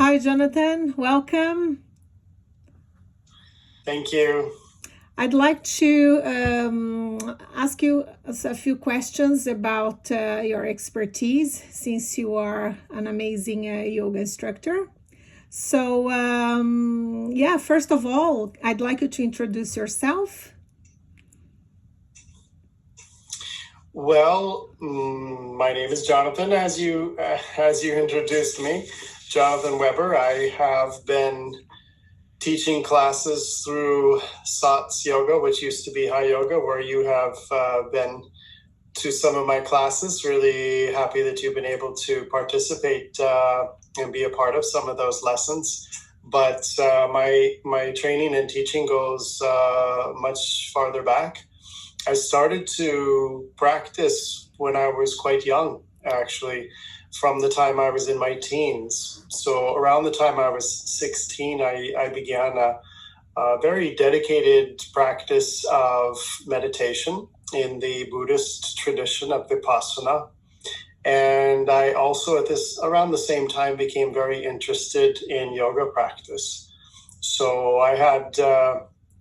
Hi, Jonathan. Welcome. Thank you. I'd like to ask you a few questions about your expertise since you are an amazing yoga instructor. So, yeah, first of all, I'd like you to introduce yourself. Well, my name is Jonathan, as you introduced me, Jonathan Weber. I have been teaching classes through Sats Yoga, which used to be High Yoga, where you have been to some of my classes. Really happy that you've been able to participate and be a part of some of those lessons. But my training and teaching goes much farther back. I started to practice when I was quite young, actually, from the time I was in my teens. So around the time I was 16, I began a very dedicated practice of meditation in the Buddhist tradition of Vipassana. And I also around the same time became very interested in yoga practice. So I had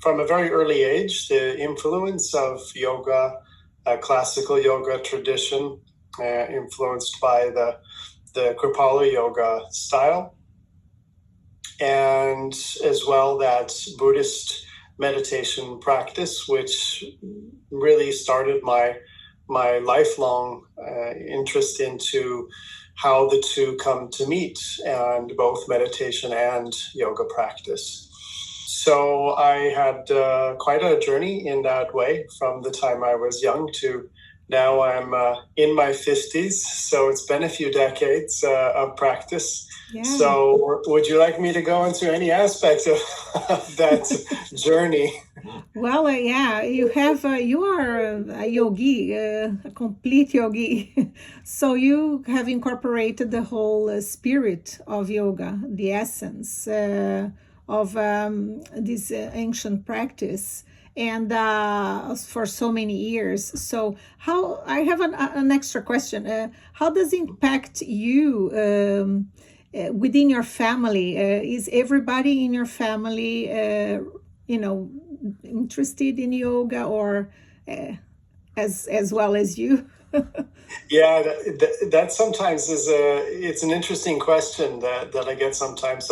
from a very early age, the influence of yoga, classical yoga tradition, influenced by the Kripalu yoga style, and as well that Buddhist meditation practice, which really started my lifelong interest into how the two come to meet, and both meditation and yoga practice. So I had quite a journey in that way from the time I was young to now I'm in my 50s. So it's been a few decades of practice. Yeah. So would you like me to go into any aspect of that journey? Well, yeah, you are a yogi, a complete yogi. So you have incorporated the whole spirit of yoga, the essence of this ancient practice, and for so many years. So how I have an extra question. How does it impact you? Within your family, is everybody in your family, you know, interested in yoga, or as well as you? Yeah, that sometimes it's an interesting question that I get sometimes.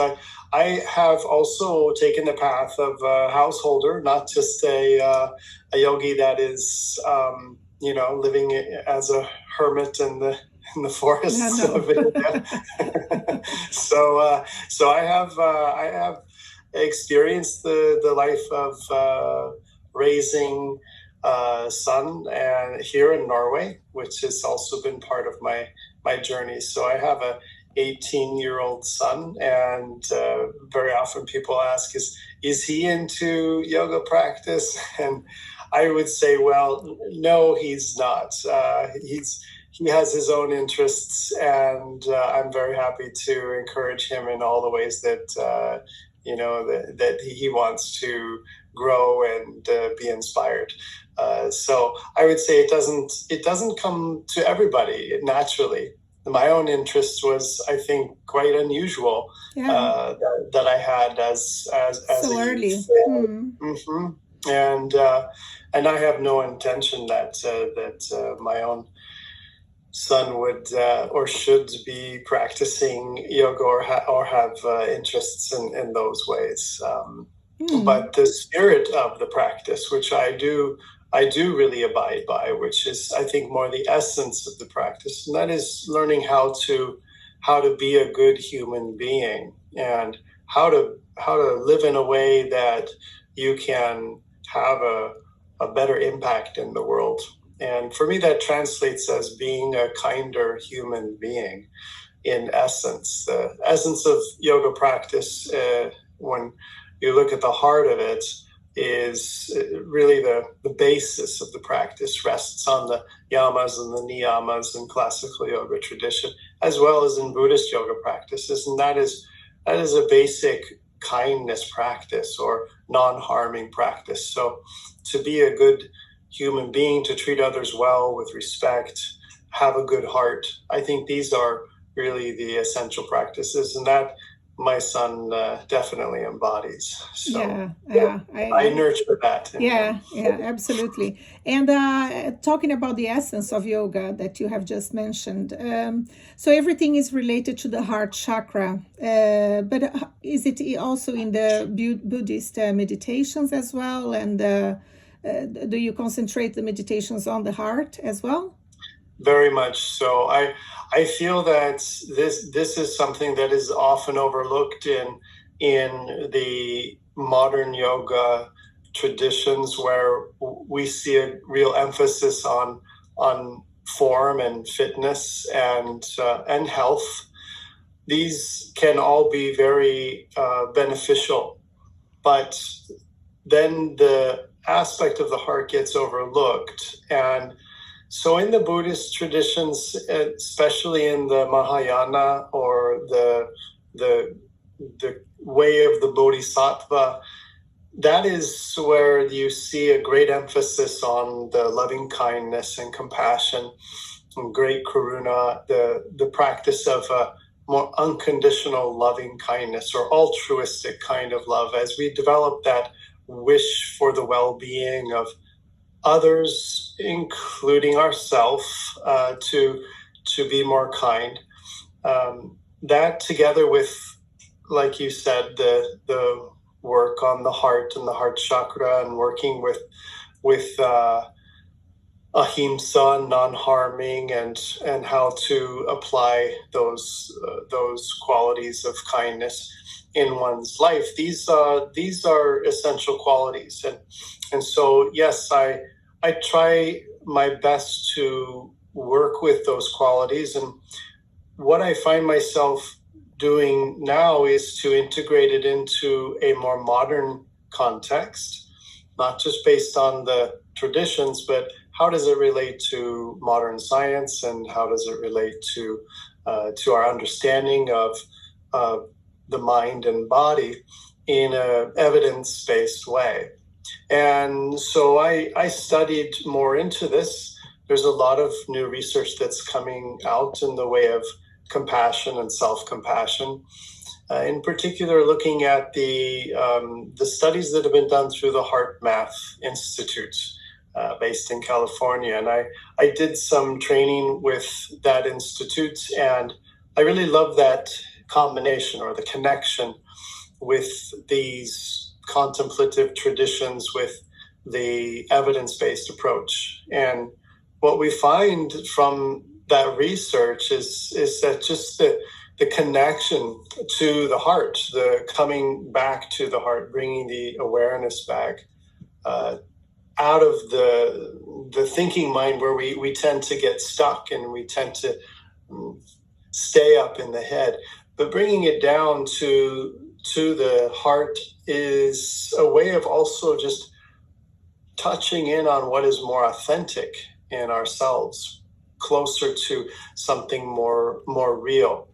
I have also taken the path of a householder, not just a yogi that is living as a hermit in the forests of India. So I have experienced the life of raising son and here in Norway, which has also been part of my journey. So I have a 18-year-old son, and very often people ask, is he into yoga practice? And I would say, well, no, he's not. He has his own interests, and I'm very happy to encourage him in all the ways that that he wants to grow and be inspired. So I would say it doesn't come to everybody naturally. My own interest was, I think, quite unusual. Yeah. That I had as So a early. youth. Mm-hmm. And I have no intention that my own son would or should be practicing yoga or have interests in those ways. But the spirit of the practice, which I do really abide by, which is, I think, more the essence of the practice, and that is learning how to be a good human being, and how to live in a way that you can have a better impact in the world. And for me, that translates as being a kinder human being, in essence. The essence of yoga practice, when you look at the heart of it, is really the basis of the practice, rests on the yamas and the niyamas in classical yoga tradition, as well as in Buddhist yoga practices. And that is a basic kindness practice, or non-harming practice. So to be a good human being, to treat others well with respect, have a good heart, I think these are really the essential practices. And my son definitely embodies. So Yeah. I nurture that in him. Yeah, absolutely. And talking about the essence of yoga that you have just mentioned, so everything is related to the heart chakra. But is it also in the Buddhist meditations as well? And do you concentrate the meditations on the heart as well? Very much so. I feel that this is something that is often overlooked in the modern yoga traditions, where we see a real emphasis on form and fitness and health. These can all be very beneficial, but then the aspect of the heart gets overlooked. And so in the Buddhist traditions, especially in the Mahayana, or the way of the Bodhisattva, that is where you see a great emphasis on the loving kindness and compassion and great karuna, the practice of a more unconditional loving kindness or altruistic kind of love, as we develop that wish for the well-being of others, including ourselves, to be more kind. That, together with, like you said, the work on the heart and the heart chakra, and working with ahimsa, non-harming, and how to apply those qualities of kindness in one's life. These are essential qualities, and so yes, I try my best to work with those qualities. And what I find myself doing now is to integrate it into a more modern context, not just based on the traditions, but how does it relate to modern science, and how does it relate to our understanding of the mind and body in an evidence-based way. And so I studied more into this. There's a lot of new research that's coming out in the way of compassion and self-compassion. In particular, looking at the studies that have been done through the Heart Math Institute, based in California. And I did some training with that institute, and I really love that combination, or the connection, with these contemplative traditions with the evidence-based approach. And what we find from that research is that just the connection to the heart, the coming back to the heart, bringing the awareness back out of the thinking mind, where we tend to get stuck and we tend to stay up in the head. But bringing it down to the heart is a way of also just touching in on what is more authentic in ourselves, closer to something more real.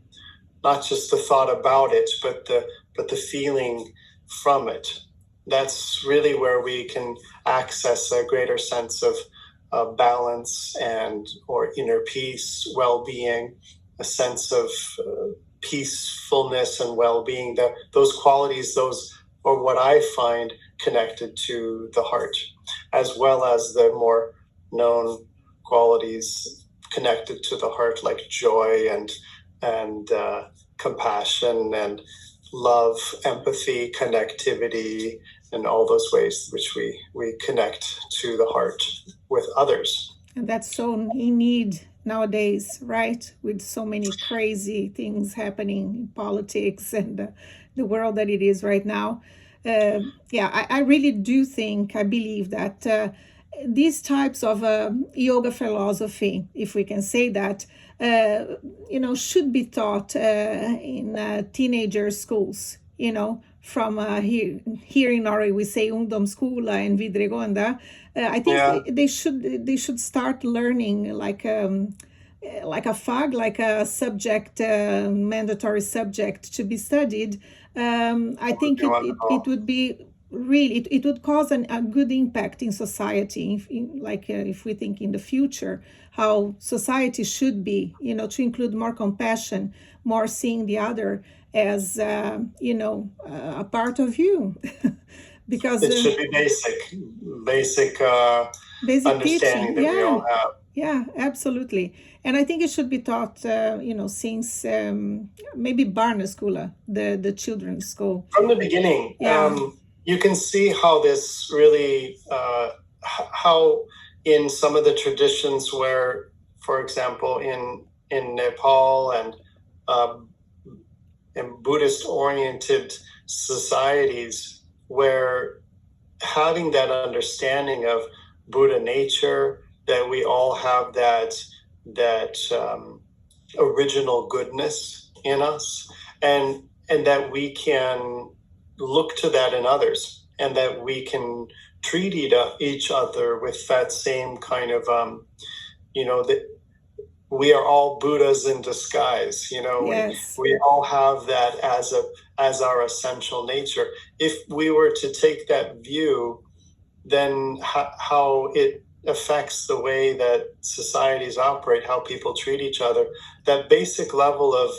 Not just the thought about it, but the feeling from it. That's really where we can access a greater sense of balance or inner peace, well-being, a sense of peacefulness and well-being. That those qualities, those are what I find connected to the heart, as well as the more known qualities connected to the heart, like joy and compassion and love, empathy, connectivity, and all those ways which we connect to the heart with others. And that's so in need nowadays, right? With so many crazy things happening in politics and the world that it is right now. I really do think, I believe that these types of yoga philosophy, if we can say that, should be taught in teenager schools, from here in Norway we say ungdomsskola and videregående. I think they should start learning like a fag, like a subject, mandatory subject to be studied. I think it would be really, it would cause a good impact in society, if we think in the future how society should be, to include more compassion, more seeing the other as a part of you. Because It should be basic basic understanding teaching, that we yeah. all have. Yeah, absolutely. And I think it should be taught, since maybe barnaskula, the children's school. From the beginning. Yeah. You can see how this really, how in some of the traditions where, for example, in Nepal and in Buddhist-oriented societies, where having that understanding of Buddha nature, that we all have that original goodness in us, and that we can look to that in others, and that we can treat each other with that same kind of that we are all Buddhas in disguise. Yes. We all have that as our essential nature. If we were to take that view, then how it affects the way that societies operate, how people treat each other, that basic level of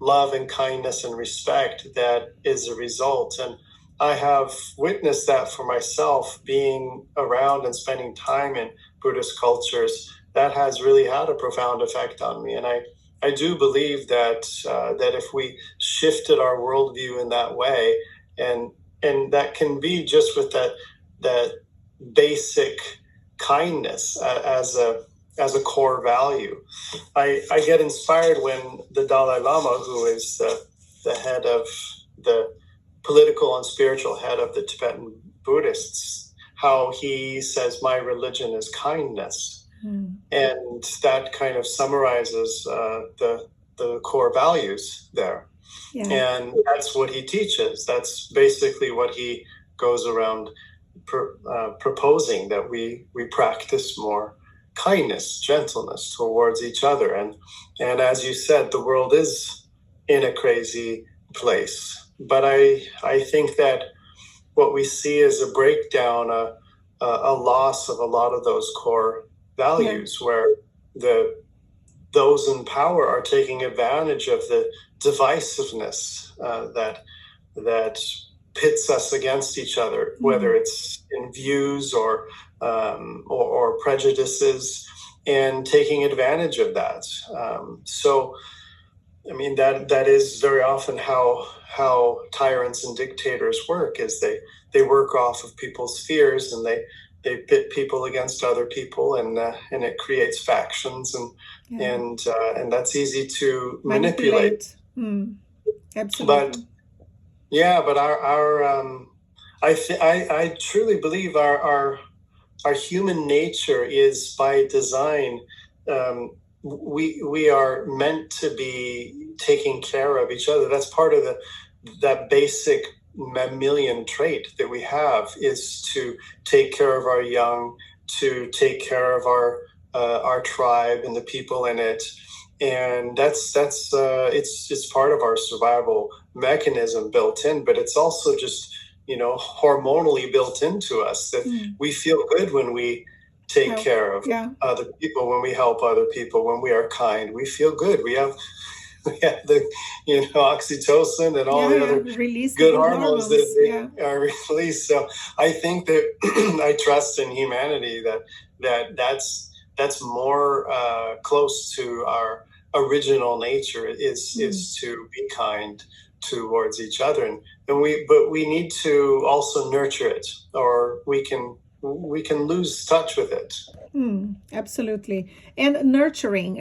love and kindness and respect that is a result. And I have witnessed that for myself, being around and spending time in Buddhist cultures. That has really had a profound effect on me. And I do believe that that if we shifted our worldview in that way, and that can be just with that basic kindness as a core value. I get inspired when the Dalai Lama, who is the head of the political and spiritual head of the Tibetan Buddhists, how he says, "My religion is kindness." And that kind of summarizes the core values there. Yeah. And that's what he teaches. That's basically what he goes around proposing, that we practice more kindness, gentleness towards each other. And as you said, the world is in a crazy place. But I think that what we see is a breakdown, a loss of a lot of those core values, where those in power are taking advantage of the divisiveness that pits us against each other, whether it's in views or prejudices, and taking advantage of that. So, I mean, that is very often how tyrants and dictators work, is they work off of people's fears, and they pit people against other people, and it creates factions, and that's easy to manipulate. Absolutely. But our I truly believe our human nature is by design. We are meant to be taking care of each other. That's part of that basic mammalian trait that we have, is to take care of our young, to take care of our tribe and the people in it. And that's it's part of our survival mechanism built in, but it's also just hormonally built into us, that we feel good when we take care of other people, when we help other people, when we are kind. We feel good. We have the oxytocin and all the other good hormones that are released. So I think that I trust in humanity that's more close to our original nature, is to be kind towards each other, but we need to also nurture it, or we can lose touch with it. Absolutely. And nurturing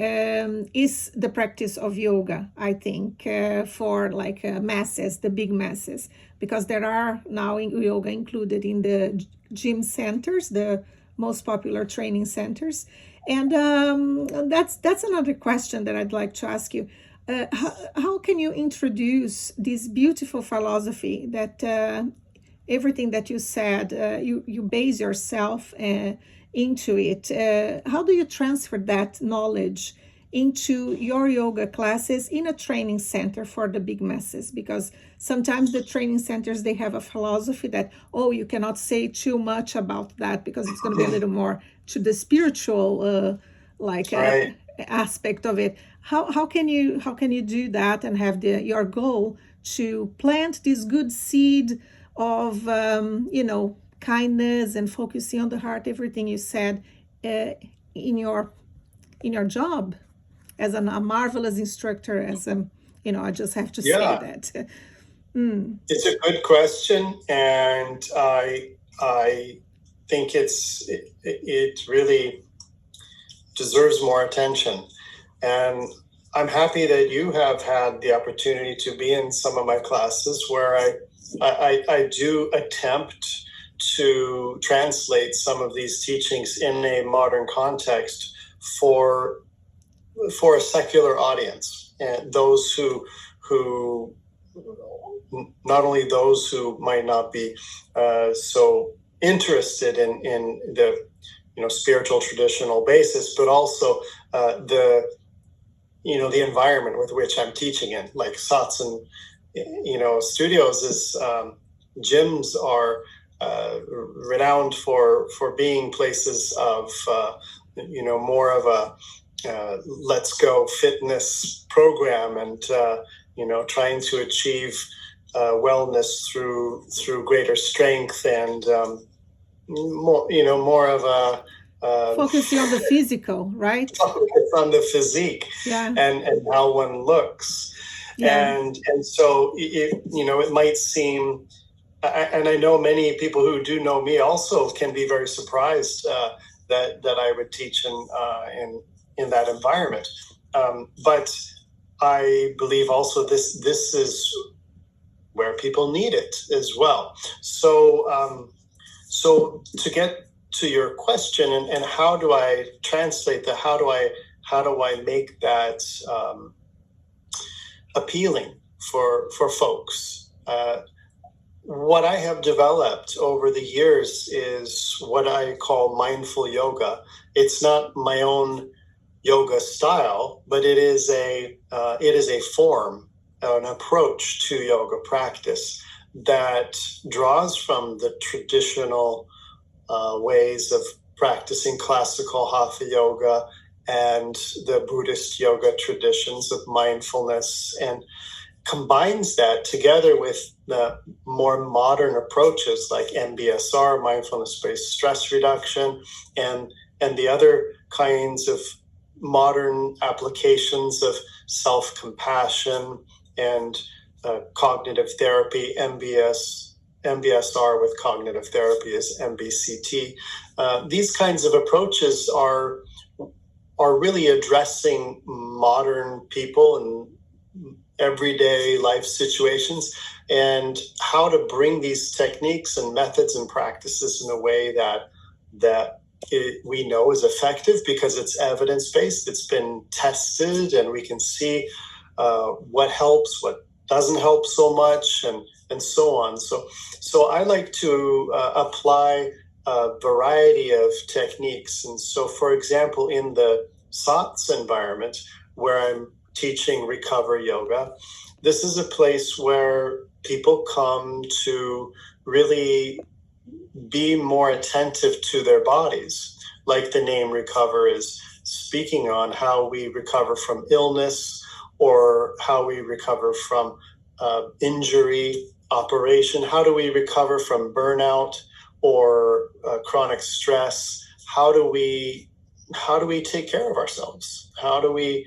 is the practice of yoga, I think, for like masses, the big masses, because there are now yoga included in the gym centers, the most popular training centers. And that's another question that I'd like to ask you. How can you introduce this beautiful philosophy that everything that you said, you base yourself into it? How do you transfer that knowledge into your yoga classes in a training center for the big masses? Because sometimes the training centers, they have a philosophy that, you cannot say too much about that, because it's going to be a little more to the spiritual aspect of it. How can you do that and have your goal to plant this good seed of kindness and focusing on the heart, everything you said, in your job as a marvelous instructor, as I just have to say Yeah, that. it's a good question, and I think it really deserves more attention. And I'm happy that you have had the opportunity to be in some of my classes where I do attempt to translate some of these teachings in a modern context for a secular audience, and those who not only those who might not be so interested in the spiritual traditional basis, but also the environment with which I'm teaching in, like Sats and studios is gyms are renowned for being places of more of a let's go fitness program, and trying to achieve wellness through greater strength and more of a Focusing on the physical, right? focus on the physique, Yeah. and how one looks. Yeah. And so it might seem, and I know many people who do know me also can be very surprised that I would teach in that environment. But I believe also this is where people need it as well. So to get to your question, and how do I translate that? How do I make that appealing for folks? What I have developed over the years is what I call mindful yoga. It's not my own yoga style, but it is a form, an approach to yoga practice that draws from the traditional ways of practicing classical hatha yoga and the Buddhist yoga traditions of mindfulness, and combines that together with the more modern approaches like MBSR, mindfulness-based stress reduction, and the other kinds of modern applications of self-compassion and cognitive therapy. MBSR with cognitive therapy is MBCT. These kinds of approaches are really addressing modern people and everyday life situations, and how to bring these techniques and methods and practices in a way that we know is effective because it's evidence-based, it's been tested, and we can see what helps, what doesn't help so much, and so on. So I like to apply a variety of techniques. And so, for example, in the Sats environment, where I'm teaching recovery yoga, this is a place where people come to really be more attentive to their bodies. Like the name Recover is speaking on, how we recover from illness, or how we recover from injury, operation. How do we recover from burnout or chronic stress? How do we take care of ourselves? How do we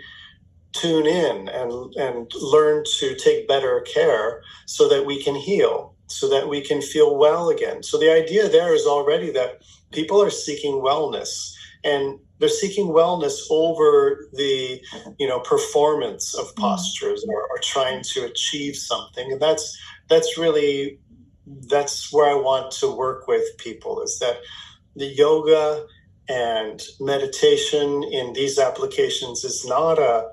tune in and learn to take better care so that we can heal, so that we can feel well again? So the idea there is already that people are seeking wellness, and they're seeking wellness over the performance of postures, or trying to achieve something. And that's where I want to work with people, is that the yoga and meditation in these applications is not a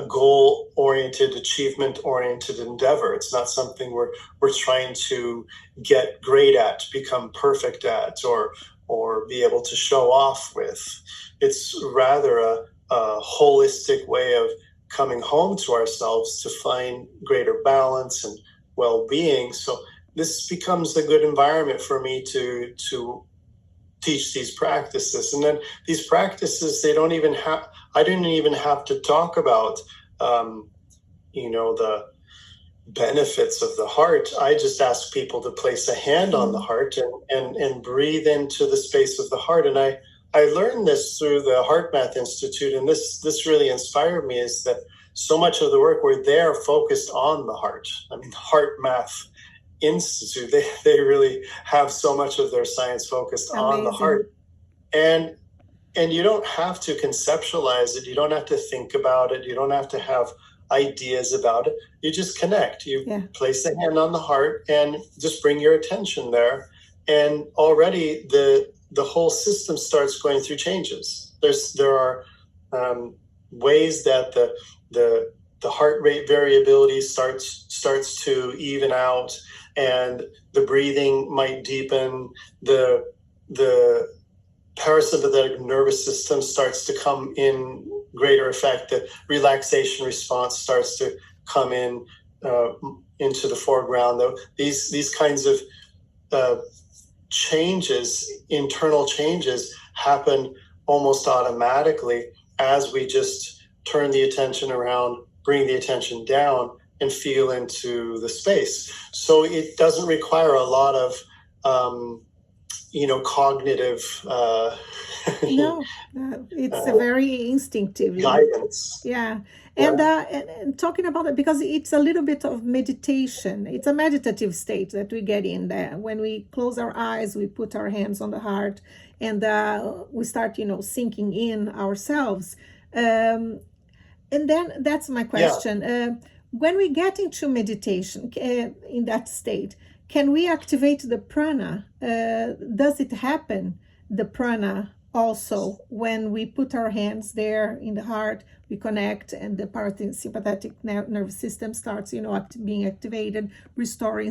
goal-oriented, achievement-oriented endeavor. It's not something we're trying to get great at, become perfect at, or be able to show off with. It's rather a holistic way of coming home to ourselves to find greater balance and well-being. So this becomes a good environment for me to teach these practices. And then these practices, I didn't even have to talk about, the benefits of the heart. I just ask people to place a hand on the heart and breathe into the space of the heart. And I learned this through the Heart Math Institute, and this really inspired me, is that so much of the work we're there focused on the heart. I mean, the Heart Math Institute, they really have so much of their science focused on the heart. And you don't have to conceptualize it. You don't have to think about it. You don't have to have ideas about it. You just connect. You place the hand on the heart and just bring your attention there. And already the whole system starts going through changes. There are ways that the heart rate variability starts to even out, and the breathing might deepen. The parasympathetic nervous system starts to come in greater effect. The relaxation response starts to come in into the foreground. Though these kinds of changes, internal changes, happen almost automatically as we just turn the attention around, bring the attention down, and feel into the space. So it doesn't require a lot of cognitive no, it's a very instinctive guidance. And talking about it, because it's a little bit of meditation. It's a meditative state that we get in there. When we close our eyes, we put our hands on the heart, and we start, sinking in ourselves. And then that's my question. When we get into meditation, in that state, can we activate the prana? Does it happen, the prana, also when we put our hands there in the heart, we connect, and the parasympathetic nervous system starts, being activated, restoring,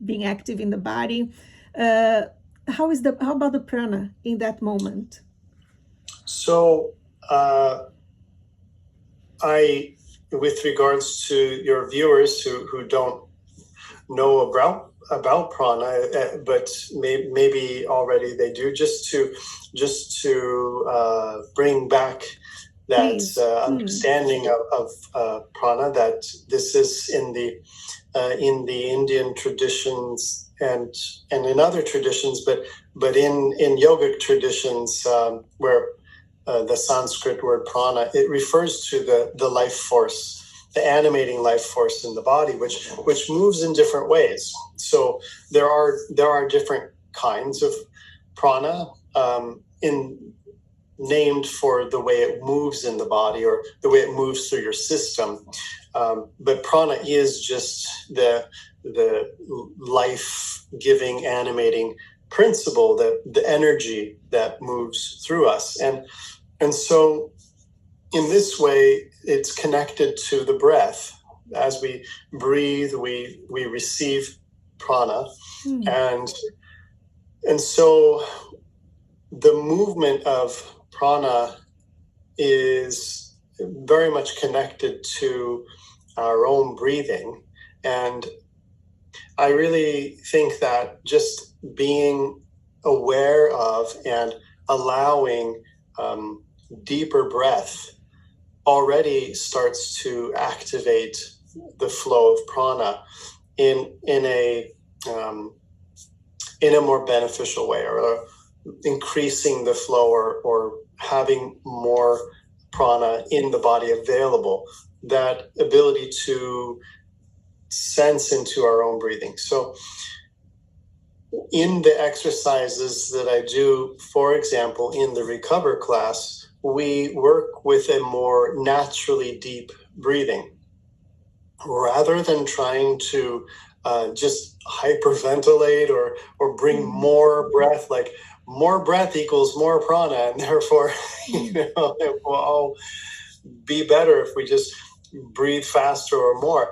being active in the body. How about the prana in that moment? So, with regards to your viewers who don't know about prana, but maybe already they do, just to bring back that understanding of prana, that this is in the Indian traditions and in other traditions, but in yogic traditions, where the Sanskrit word prana, it refers to the life force, the animating life force in the body, which moves in different ways. So there are different kinds of prana, named for the way it moves in the body or the way it moves through your system. But prana is just the life-giving, animating principle, the energy that moves through us. And so in this way, it's connected to the breath. As we breathe, we receive prana. And so the movement of prana is very much connected to our own breathing. And I really think that just being aware of and allowing deeper breath already starts to activate the flow of prana in a more beneficial way, or increasing the flow, or having more prana in the body available, that ability to sense into our own breathing. So in the exercises that I do, for example, in the Recover class, we work with a more naturally deep breathing, rather than trying to just hyperventilate or bring more breath, like more breath equals more prana, and therefore it will all be better if we just breathe faster or more.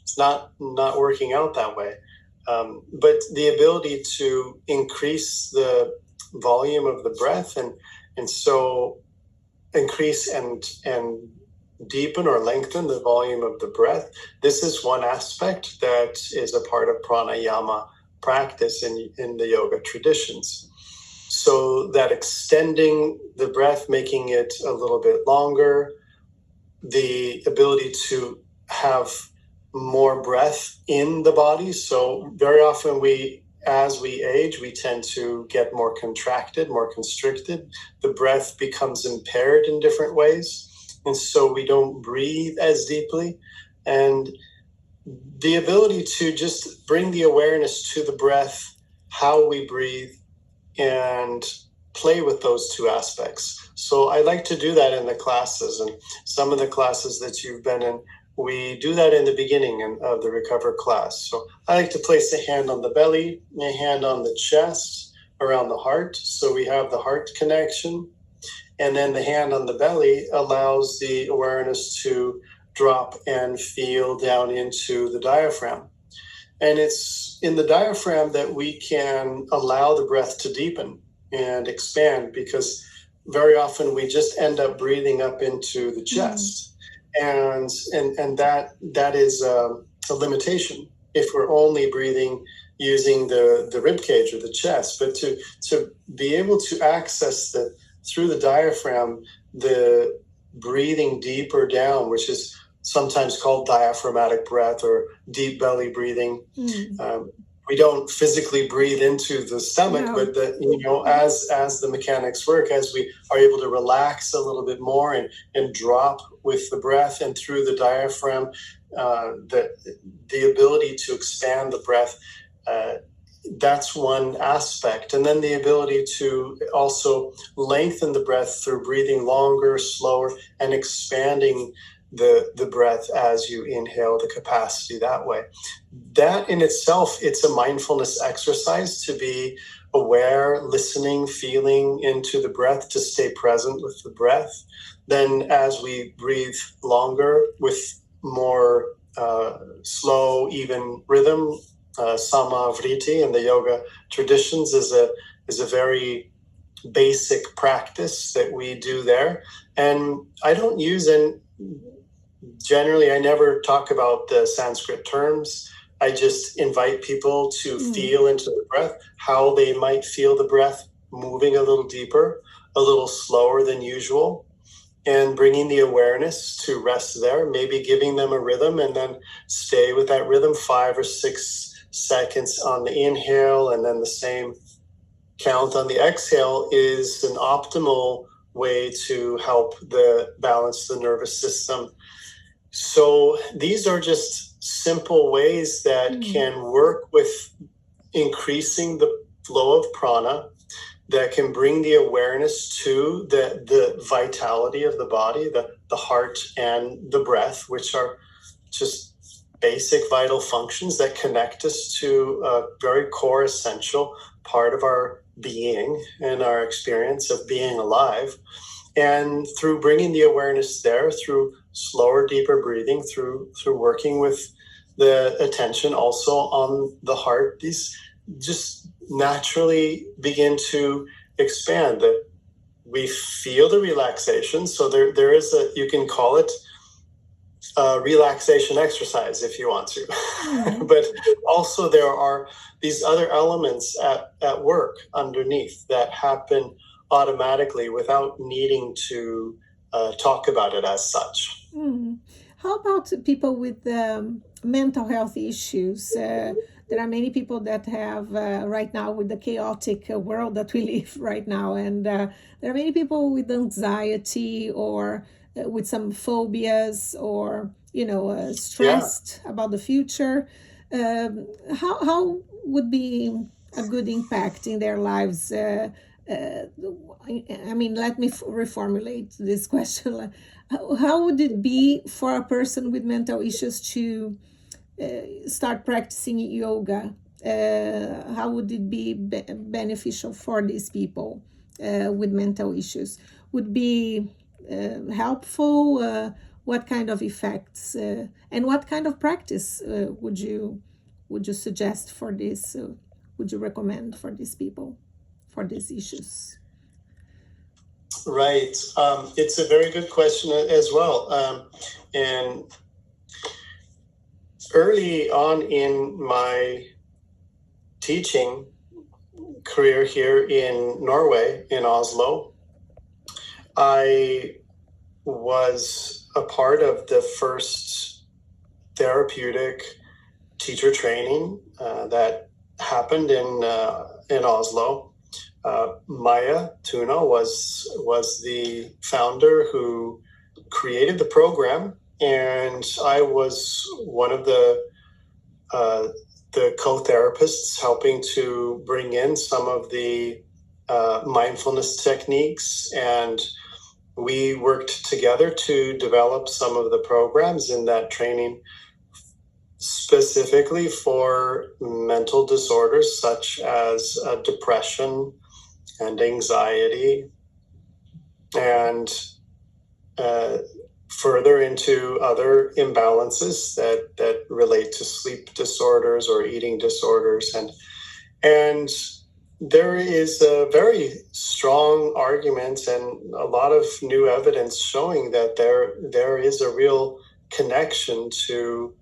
It's not working out that way. But the ability to increase the volume of the breath and so increase and deepen or lengthen the volume of the breath. This is one aspect that is a part of pranayama practice in the yoga traditions. So that extending the breath, making it a little bit longer, the ability to have more breath in the body. So very often as we age, we tend to get more contracted, more constricted. The breath becomes impaired in different ways. And so we don't breathe as deeply. And the ability to just bring the awareness to the breath, how we breathe, and play with those two aspects. So I like to do that in the classes, and some of the classes that you've been in, we do that in the beginning of the Recover class. So I like to place a hand on the belly, a hand on the chest, around the heart. So we have the heart connection. And then the hand on the belly allows the awareness to drop and feel down into the diaphragm. And it's in the diaphragm that we can allow the breath to deepen and expand, because very often we just end up breathing up into the chest. And that is a limitation if we're only breathing using the rib cage or the chest. But to be able to access through the diaphragm, the breathing deeper down, which is sometimes called diaphragmatic breath or deep belly breathing. We don't physically breathe into the stomach, but as the mechanics work, as we are able to relax a little bit more and drop with the breath and through the diaphragm, the ability to expand the breath, that's one aspect. And then the ability to also lengthen the breath through breathing longer, slower, and expanding the breath as you inhale, the capacity that way. That in itself, it's a mindfulness exercise to be aware, listening, feeling into the breath, to stay present with the breath. Then as we breathe longer with more slow, even rhythm, sama vritti in the yoga traditions is a very basic practice that we do there. And I don't use generally, I never talk about the Sanskrit terms. I just invite people to feel into the breath, how they might feel the breath moving a little deeper, a little slower than usual, and bringing the awareness to rest there, maybe giving them a rhythm and then stay with that rhythm 5 or 6 seconds on the inhale, and then the same count on the exhale is an optimal way to help balance the nervous system. So these are just simple ways that can work with increasing the flow of prana, that can bring the awareness to the vitality of the body, the heart and the breath, which are just basic vital functions that connect us to a very core essential part of our being and our experience of being alive. And through bringing the awareness there, through slower, deeper breathing, through working with the attention also on the heart, these just naturally begin to expand. That we feel the relaxation. So there is you can call it a relaxation exercise if you want to. But also there are these other elements at work underneath that happen automatically without needing to talk about it as such. How about people with mental health issues? There are many people that have right now, with the chaotic world that we live right now, and there are many people with anxiety or with some phobias, or stressed about the future. How would be a good impact in their lives? Let me reformulate this question. How would it be for a person with mental issues to start practicing yoga? How would it be beneficial for these people with mental issues? Would be helpful? What kind of effects and what kind of practice would you suggest for this? Would you recommend for these people, for these issues? Right. It's a very good question as well. And early on in my teaching career here in Norway, in Oslo, I was a part of the first therapeutic teacher training that happened in Oslo. Maya Tuna was the founder who created the program, and I was one of the co-therapists helping to bring in some of the mindfulness techniques, and we worked together to develop some of the programs in that training specifically for mental disorders such as depression and anxiety, and further into other imbalances that relate to sleep disorders or eating disorders. And there is a very strong argument and a lot of new evidence showing that there is a real connection to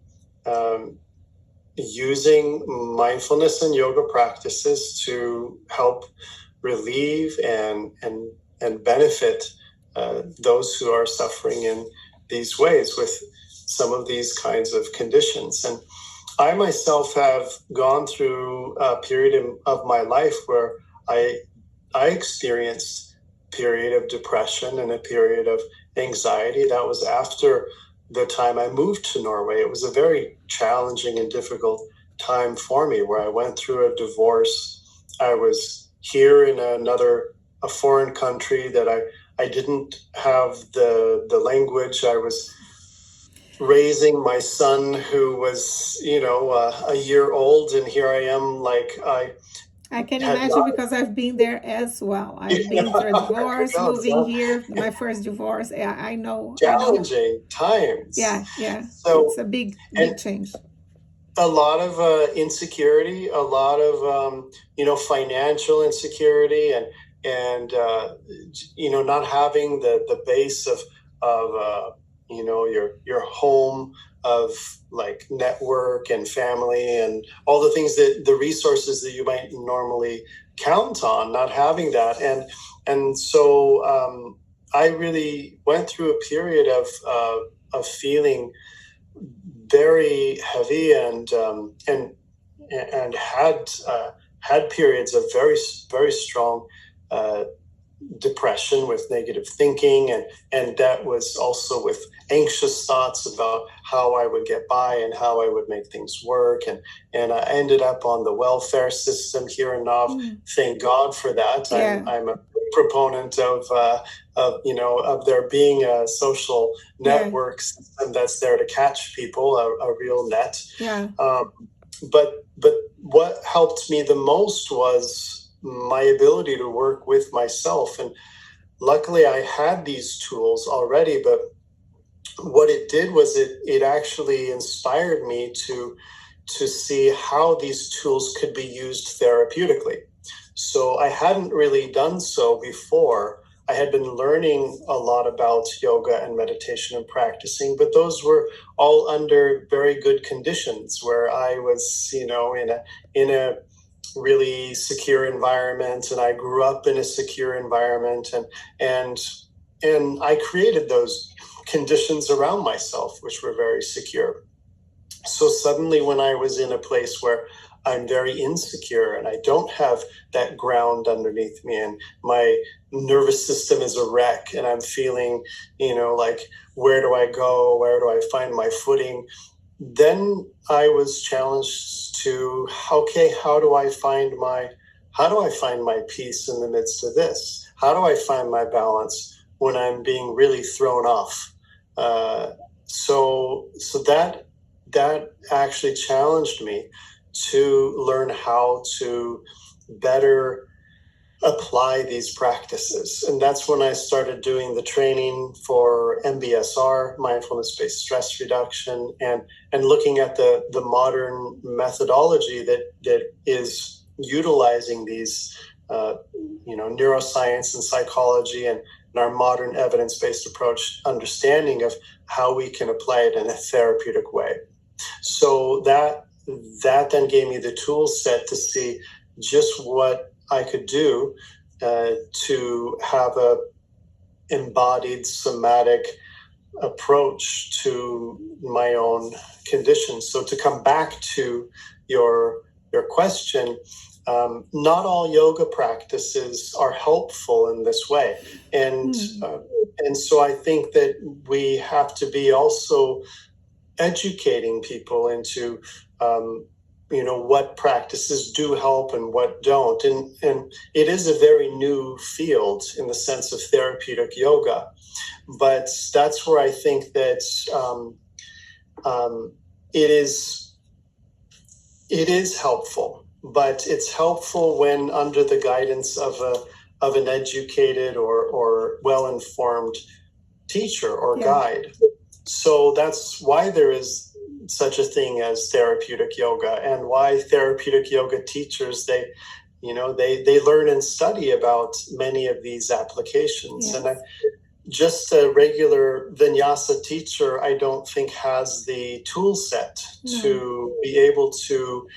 using mindfulness and yoga practices to help relieve and benefit those who are suffering in these ways with some of these kinds of conditions. And I myself have gone through a period of my life where I experienced a period of depression and a period of anxiety. That was after the time I moved to Norway. It was a very challenging and difficult time for me, where I went through a divorce. I was here in a foreign country that I didn't have the language. I was raising my son, who was, a year old, and here I am, like I can imagine because I've been there as well. I've been through a divorce, moving here, my first divorce. Yeah, I know. Challenging times. Yeah. So it's a big change. A lot of insecurity, a lot of financial insecurity, and not having the base of your home, of like network and family and all the things, that the resources that you might normally count on, not having that. And so I really went through a period of feeling very heavy and had periods of very, very strong depression with negative thinking, and that was also with anxious thoughts about how I would get by and how I would make things work, and I ended up on the welfare system here in Nav. Thank God for that. Yeah. I'm a proponent of there being a social network system that's there to catch people, a real net. Yeah. But what helped me the most was my ability to work with myself. And luckily I had these tools already, but what it did was it actually inspired me to see how these tools could be used therapeutically. So I hadn't really done so before. I had been learning a lot about yoga and meditation and practicing, but those were all under very good conditions, where I was, in a really secure environment, and I grew up in a secure environment, and I created those conditions around myself, which were very secure. So suddenly, when I was in a place where I'm very insecure and I don't have that ground underneath me, and my nervous system is a wreck, and I'm feeling, like, where do I go? Where do I find my footing? Then I was challenged to, okay, how do I find my peace in the midst of this? How do I find my balance when I'm being really thrown off? So that actually challenged me to learn how to better apply these practices. And that's when I started doing the training for MBSR, mindfulness-based stress reduction, and looking at the modern methodology that is utilizing these neuroscience and psychology and our modern evidence-based approach, understanding of how we can apply it in a therapeutic way. So that then gave me the tool set to see just what I could do to have a embodied somatic approach to my own conditions. So to come back to your question, not all yoga practices are helpful in this way, and so I think that we have to be also educating people into what practices do help and what don't, and it is a very new field in the sense of therapeutic yoga, but that's where I think that it is helpful, but it's helpful when under the guidance of an educated or well-informed teacher or guide. So that's why there is such a thing as therapeutic yoga, and why therapeutic yoga teachers, they learn and study about many of these applications. Yes. And just a regular vinyasa teacher, I don't think has the tool set to be able to,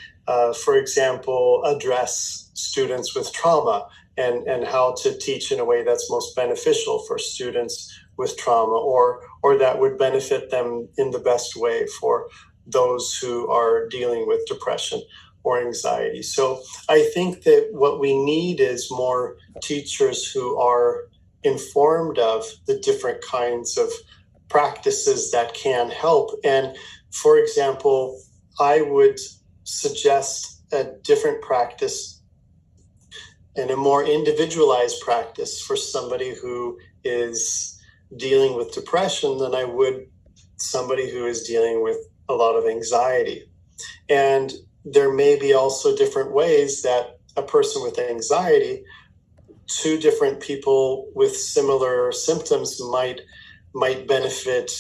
for example, address students with trauma and how to teach in a way that's most beneficial for students with trauma, or that would benefit them in the best way for those who are dealing with depression or anxiety. So I think that what we need is more teachers who are informed of the different kinds of practices that can help. And for example, I would suggest a different practice and a more individualized practice for somebody who is dealing with depression than I would somebody who is dealing with a lot of anxiety. And there may be also different ways that a person with anxiety, two different people with similar symptoms might benefit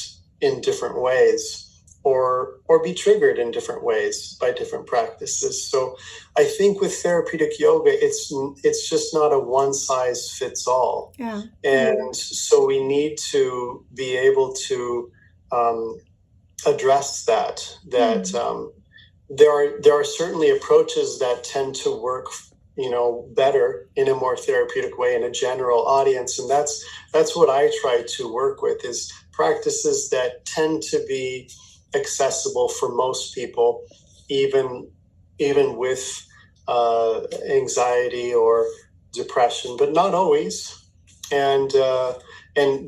in different ways, or be triggered in different ways by different practices. So I think with therapeutic yoga, it's just not a one size fits all. Yeah. And so we need to be able to address that. There are certainly approaches that tend to work better in a more therapeutic way in a general audience, and that's what I try to work with, is practices that tend to be accessible for most people, even with anxiety or depression, but not always. And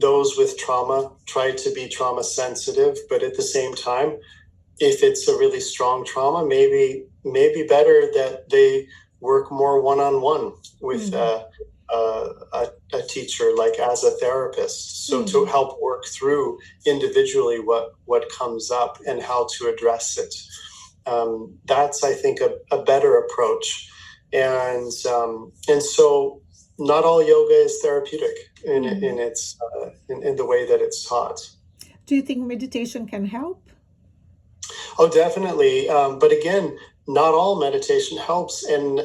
those with trauma, try to be trauma sensitive, but at the same time, if it's a really strong trauma, maybe better that they work more one-on-one with a teacher, like as a therapist, so to help work through individually what comes up and how to address it. That's, I think, a better approach. And so not all yoga is therapeutic in its in the way that it's taught. Do you think meditation can help? Oh, definitely. But again, not all meditation helps, and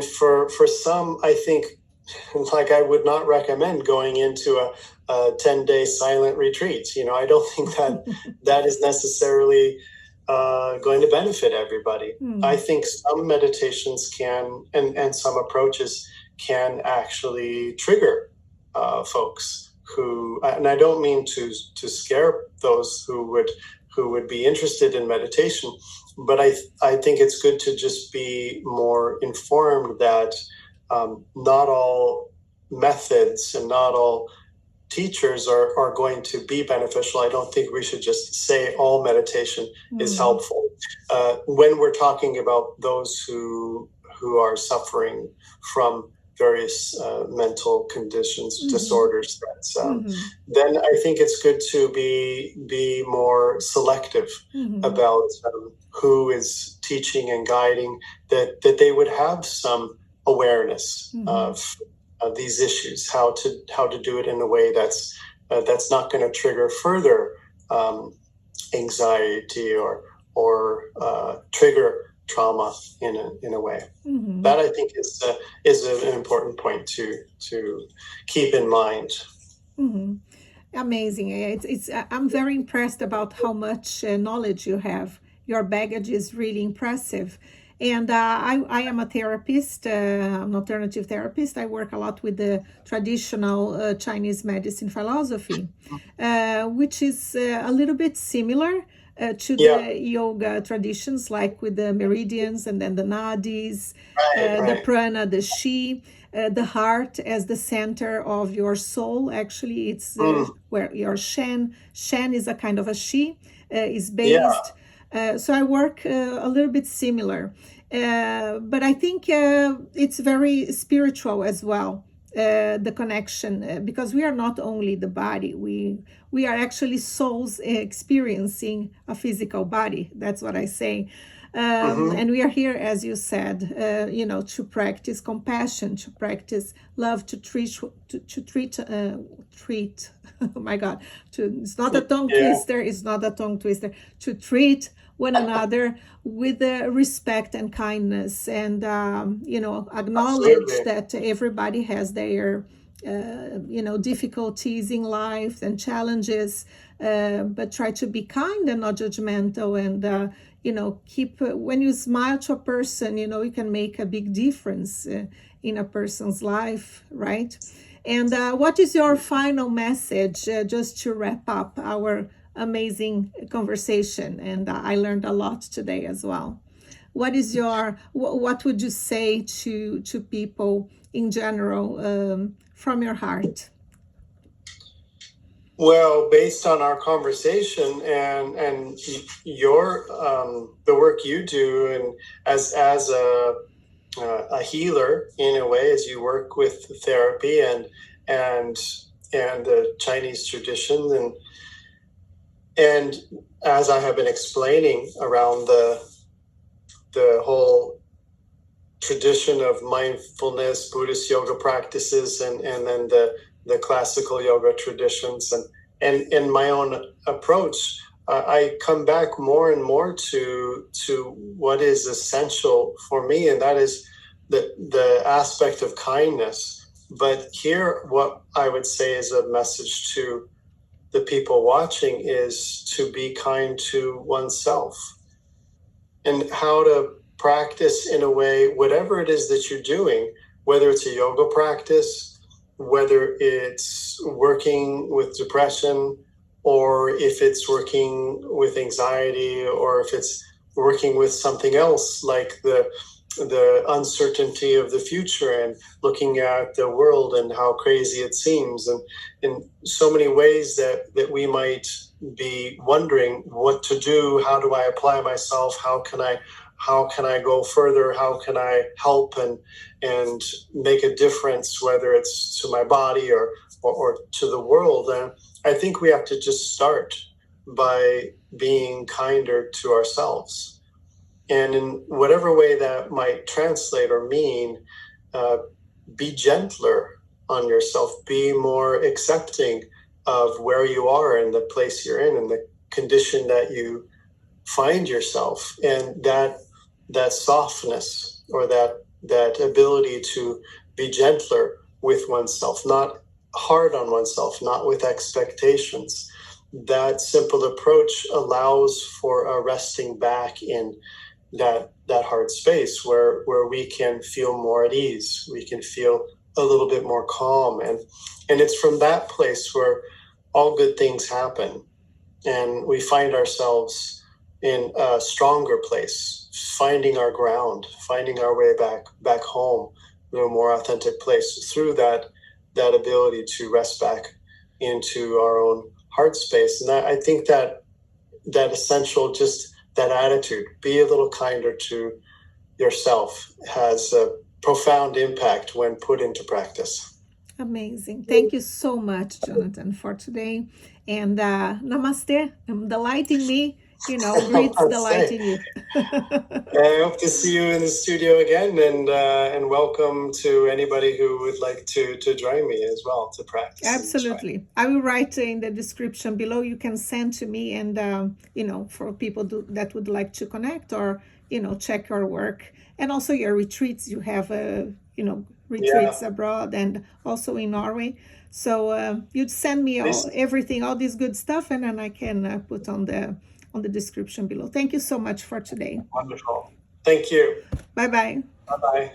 for some, I think, like, I would not recommend going into a 10-day silent retreat. I don't think that is necessarily going to benefit everybody. I think some meditations can, and some approaches can actually trigger folks who, and I don't mean to scare those who would be interested in meditation, but I think it's good to just be more informed that not all methods and not all teachers are going to be beneficial. I don't think we should just say all meditation is helpful. When we're talking about those who are suffering from various mental conditions, disorders, then I think it's good to be more selective about who is teaching and guiding, that they would have some awareness of these issues, how to do it in a way that's not going to trigger further anxiety or trigger trauma in a way. That, I think, is an important point to keep in mind. Amazing. I'm very impressed about how much knowledge you have your baggage is really impressive. And I am a therapist, an alternative therapist. I work a lot with the traditional Chinese medicine philosophy, which is a little bit similar to Yeah. the yoga traditions, like with the meridians and then the nadis, Right. the Right. prana, the chi, the heart as the center of your soul. Actually, it's where your shen is a kind of a chi, is Yeah. based. So I work a little bit similar, but I think it's very spiritual as well. The connection, because we are not only the body, we are actually souls experiencing a physical body. That's what I say. And we are here, as you said, to practice compassion, to practice love, to treat. Oh my God! It's not a tongue Yeah. twister. It's not a tongue twister. To treat one another with respect and kindness, and acknowledge Absolutely. that everybody has their difficulties in life and challenges, but try to be kind and not judgmental, and keep when you smile to a person, you can make a big difference in a person's life, right? And what is your final message, just to wrap up our amazing conversation? And I learned a lot today as well. What would you say to people in general, from your heart? Well, based on our conversation and your the work you do, and as a healer in a way, as you work with therapy and the Chinese tradition, and as I have been explaining around the whole tradition of mindfulness, Buddhist yoga practices, and then the classical yoga traditions, and in my own approach, I come back more and more to what is essential for me, and that is the aspect of kindness. But here, what I would say is a message to the people watching is to be kind to oneself, and how to practice in a way, whatever it is that you're doing, whether it's a yoga practice, whether it's working with depression, or if it's working with anxiety, or if it's working with something else like the uncertainty of the future, and looking at the world and how crazy it seems, and in so many ways that we might be wondering what to do. How do I apply myself? How can I go further? How can I help and make a difference, whether it's to my body or to the world? And I think we have to just start by being kinder to ourselves. And in whatever way that might translate or mean, be gentler on yourself, be more accepting of where you are and the place you're in and the condition that you find yourself, and that softness, or that ability to be gentler with oneself, not hard on oneself, not with expectations. That simple approach allows for a resting back in that heart space where we can feel more at ease, we can feel a little bit more calm, and it's from that place where all good things happen, and we find ourselves in a stronger place, finding our ground, finding our way back home to a more authentic place through that ability to rest back into our own heart space. And I think that essential, just that attitude, be a little kinder to yourself, has a profound impact when put into practice. Amazing. Thank you so much, Jonathan, for today. And namaste. Delighting me, breathes delight in you. I hope to see you in the studio again, and welcome to anybody who would like to join me as well to practice. Absolutely. I will write in the description below. You can send to me, and for people that would like to connect, or check your work, and also your retreats. You have retreats abroad and also in Norway. So you'd send me everything, all this good stuff, and then I can put on on the description below. Thank you so much for today. Wonderful. Thank you. Bye-bye. Bye-bye.